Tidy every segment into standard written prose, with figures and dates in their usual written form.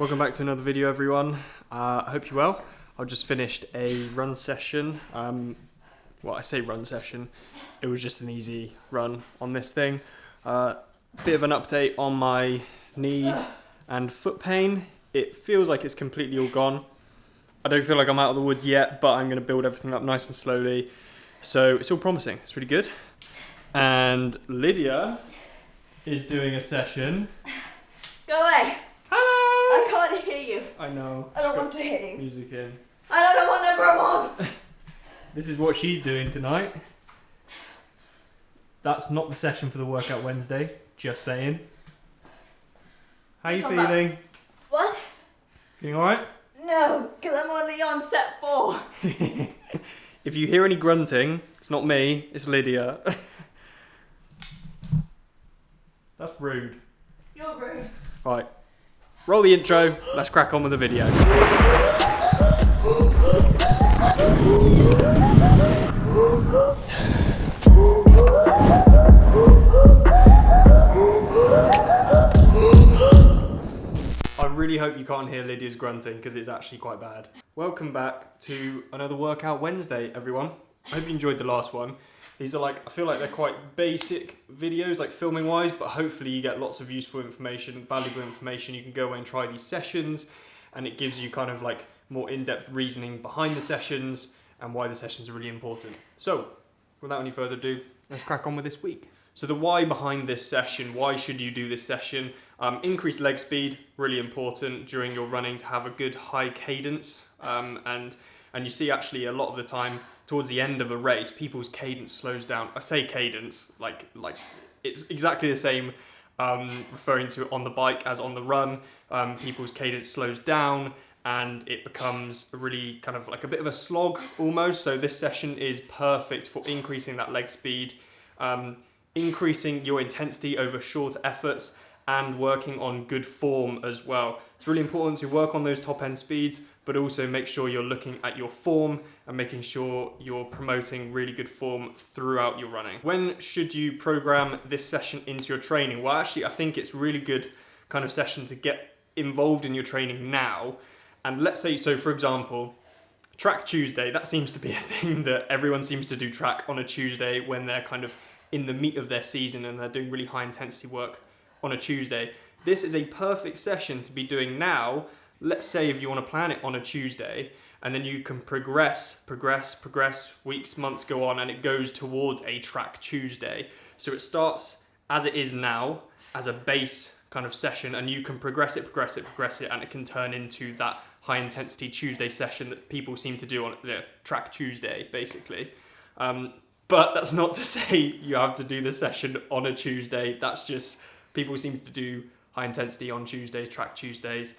Welcome back to another video, everyone. I hope you're well. I just finished a run session. Well, I say run session. It was just an easy run on this thing. Bit of an update on my knee and foot pain. It feels like it's completely all gone. I don't feel like I'm out of the woods yet, but I'm going to build everything up nice and slowly. So it's all promising. It's really good. And Lydia is doing a session. Go away. Hello! I can't hear you. I know. I don't want to hear you. Music in. I don't know what number I'm on. This is what she's doing tonight. That's not the session for the Workout Wednesday, just saying. How you feeling? What? Feeling alright? No, because I'm only on set 4. If you hear any grunting, it's not me, it's Lydia. That's rude. You're rude. Right, roll the intro, let's crack on with the video. I really hope you can't hear Lydia's grunting because it's actually quite bad. Welcome back to another Workout Wednesday, everyone. I hope you enjoyed the last one. These are I feel like they're quite basic videos, like filming wise, but hopefully you get lots of useful information, valuable information. You can go away and try these sessions, and it gives you kind of like more in-depth reasoning behind the sessions and why the sessions are really important. So, without any further ado, let's crack on with this week. So the why behind this session, why should you do this session? Increased leg speed, really important during your running to have a good high cadence. And you see actually a lot of the time towards the end of a race, people's cadence slows down. I say cadence, like it's exactly the same referring to on the bike as on the run. People's cadence slows down and it becomes really kind of like a bit of a slog almost. So this session is perfect for increasing that leg speed, increasing your intensity over short efforts, and working on good form as well. It's really important to work on those top end speeds, but also make sure you're looking at your form and making sure you're promoting really good form throughout your running. When should you program this session into your training? Well, actually, I think it's really good kind of session to get involved in your training now. And let's say, so for example, Track Tuesday, that seems to be a thing that everyone seems to do track on a Tuesday when they're kind of in the meat of their season and they're doing really high intensity work on a Tuesday. This is a perfect session to be doing now. Let's say if you want to plan it on a Tuesday, and then you can progress, weeks, months go on, and it goes towards a Track Tuesday. So it starts as it is now, as a base kind of session, and you can progress it, and it can turn into that high intensity Tuesday session that people seem to do on the Track Tuesday, basically. But that's not to say you have to do the session on a Tuesday. That's just, people seem to do high intensity on Tuesdays, Track Tuesdays.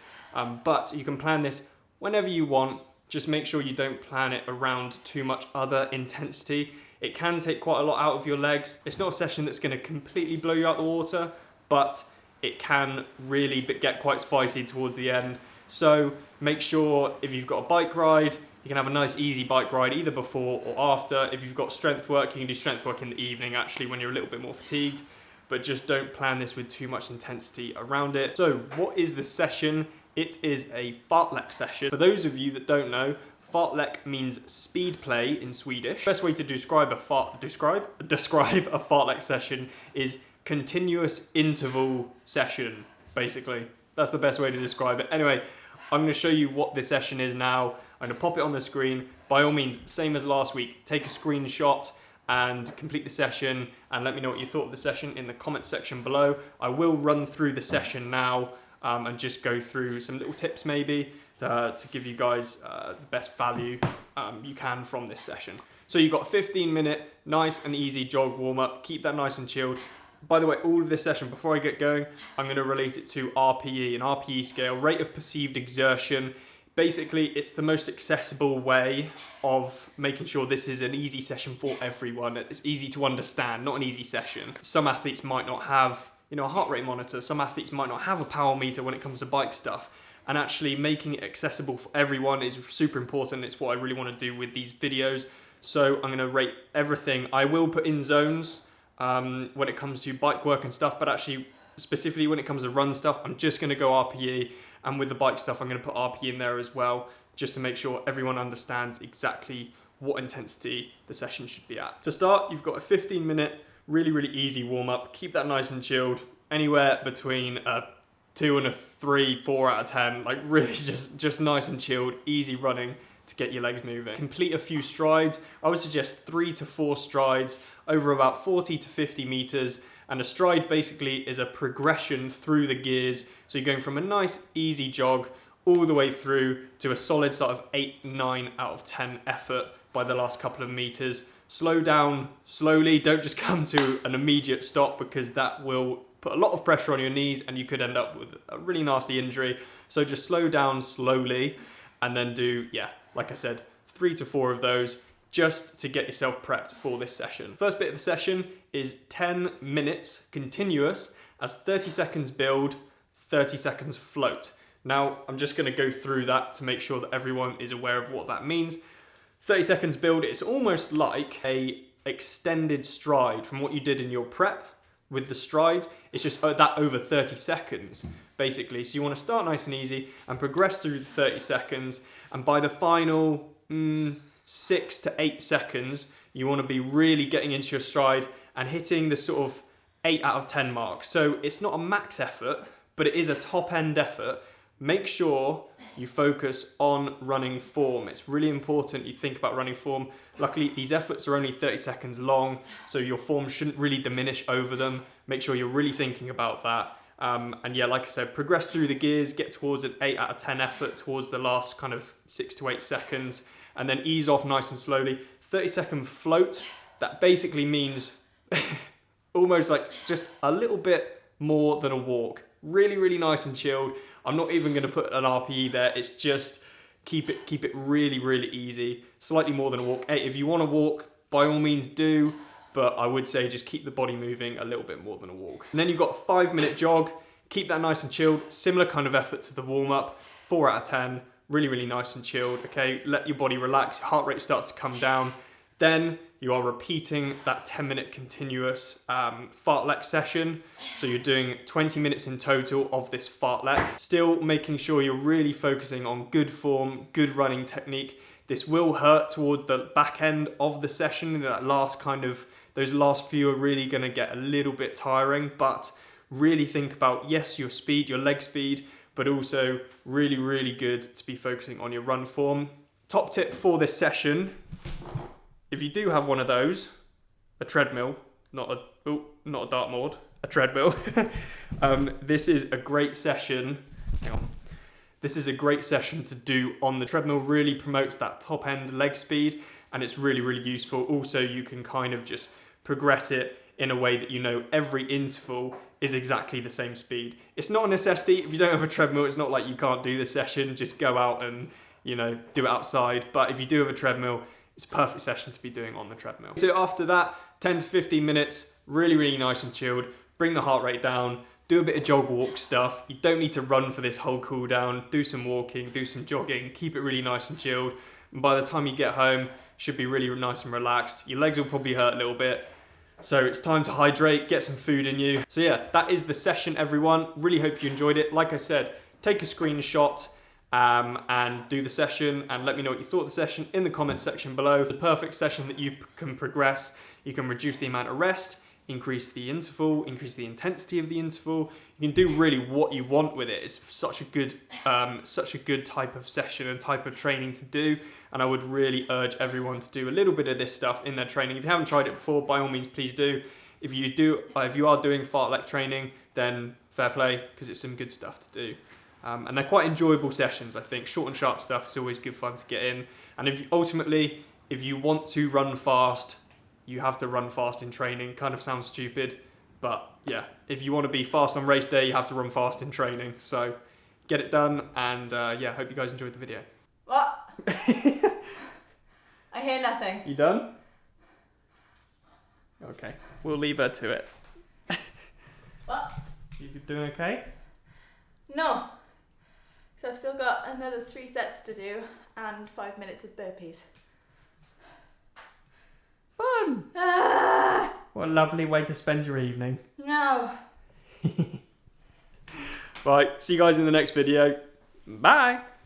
But you can plan this whenever you want. Just make sure you don't plan it around too much other intensity. It can take quite a lot out of your legs. It's not a session that's going to completely blow you out the water, but it can really get quite spicy towards the end. So make sure if you've got a bike ride, you can have a nice easy bike ride either before or after. If you've got strength work, you can do strength work in the evening actually when you're a little bit more fatigued, but just don't plan this with too much intensity around it. So what is the session? It is a Fartlek session. For those of you that don't know, Fartlek means speed play in Swedish. Best way to describe a Fartlek session is continuous interval session, basically. That's the best way to describe it. Anyway, I'm gonna show you what this session is now. I'm gonna pop it on the screen. By all means, same as last week, take a screenshot and complete the session and let me know what you thought of the session in the comments section below. I will run through the session now and just go through some little tips maybe to give you guys the best value you can from this session. So you've got a 15-minute nice and easy jog warm-up. Keep that nice and chilled. By the way, all of this session, before I get going, I'm going to relate it to RPE, an RPE scale, rate of perceived exertion. Basically, it's the most accessible way of making sure this is an easy session for everyone. It's easy to understand, not an easy session. Some athletes might not have, a heart rate monitor. Some athletes might not have a power meter when it comes to bike stuff. And actually making it accessible for everyone is super important. It's what I really want to do with these videos. So I'm going to rate everything. I will put in zones when it comes to bike work and stuff, but actually specifically when it comes to run stuff, I'm just going to go RPE And with the bike stuff, I'm going to put RP in there as well, just to make sure everyone understands exactly what intensity the session should be at. To start, you've got a 15-minute, really easy warm-up. Keep that nice and chilled, anywhere between a 2 and a 3, 4 out of 10, like really just nice and chilled, easy running to get your legs moving. Complete a few strides. I would suggest 3 to 4 strides over about 40 to 50 meters. And a stride basically is a progression through the gears. So you're going from a nice easy jog all the way through to a solid sort of 8, 9 out of 10 effort by the last couple of meters. Slow down slowly. Don't just come to an immediate stop, because that will put a lot of pressure on your knees and you could end up with a really nasty injury. So just slow down slowly and then do, yeah, like I said, 3 to 4 of those just to get yourself prepped for this session. First bit of the session is 10 minutes continuous as 30 seconds build, 30 seconds float. Now, I'm just gonna go through that to make sure that everyone is aware of what that means. 30 seconds build, it's almost like a extended stride from what you did in your prep with the strides. It's just that over 30 seconds, basically. So you wanna start nice and easy and progress through the 30 seconds. And by the final 6 to 8 seconds, you wanna be really getting into your stride and hitting the sort of 8 out of 10 mark. So it's not a max effort, but it is a top end effort. Make sure you focus on running form. It's really important you think about running form. Luckily, these efforts are only 30 seconds long, so your form shouldn't really diminish over them. Make sure you're really thinking about that. And yeah, like I said, progress through the gears, get towards an 8 out of 10 effort towards the last kind of 6 to 8 seconds, and then ease off nice and slowly. 30-second float, that basically means almost like just a little bit more than a walk. Really nice and chilled. I'm not even going to put an RPE there. It's just keep it really easy. Slightly more than a walk. Hey, if you want to walk, by all means do, but I would say just keep the body moving a little bit more than a walk. And then you've got a 5-minute jog. Keep that nice and chilled. Similar kind of effort to the warm-up. 4 out of 10. Really nice and chilled. Okay, let your body relax. Your heart rate starts to come down. Then you are repeating that 10-minute continuous fartlek session. So you're doing 20 minutes in total of this fartlek. Still making sure you're really focusing on good form, good running technique. This will hurt towards the back end of the session. That last kind of, those last few are really gonna get a little bit tiring, but really think about, yes, your speed, your leg speed, but also really good to be focusing on your run form. Top tip for this session, if you do have one of those, a treadmill, not a dartboard, a treadmill, this is a great session. Hang on. This is a great session to do on the treadmill. Really promotes that top end leg speed, and it's really useful. Also, you can kind of just progress it in a way that you know every interval is exactly the same speed. It's not a necessity. If you don't have a treadmill, it's not like you can't do this session. Just go out and, you know, do it outside. But if you do have a treadmill, it's a perfect session to be doing on the treadmill. So after that, 10 to 15 minutes, really nice and chilled. Bring the heart rate down, do a bit of jog walk stuff. You don't need to run for this whole cool down. Do some walking, do some jogging, keep it really nice and chilled. And by the time you get home, should be really nice and relaxed. Your legs will probably hurt a little bit. So it's time to hydrate, get some food in you. So yeah, that is the session, everyone. Really hope you enjoyed it. Like I said, take a screenshot and do the session and let me know what you thought of the session in the comments section below. The perfect session that you can progress. You can reduce the amount of rest, increase the interval, increase the intensity of the interval. You can do really what you want with it. It's such a good type of session and type of training to do. And I would really urge everyone to do a little bit of this stuff in their training. If you haven't tried it before, by all means, please do. If you are doing fartlek training, then fair play, because it's some good stuff to do. And they're quite enjoyable sessions, I think. Short and sharp stuff is always good fun to get in. And if you want to run fast, you have to run fast in training. Kind of sounds stupid, but yeah, if you want to be fast on race day, you have to run fast in training. So get it done, and yeah, hope you guys enjoyed the video. What? I hear nothing. You done? Okay, we'll leave her to it. What? You doing okay? No. So I've still got another 3 sets to do and 5 minutes of burpees. Fun! Ah! What a lovely way to spend your evening. No. Right, see you guys in the next video. Bye.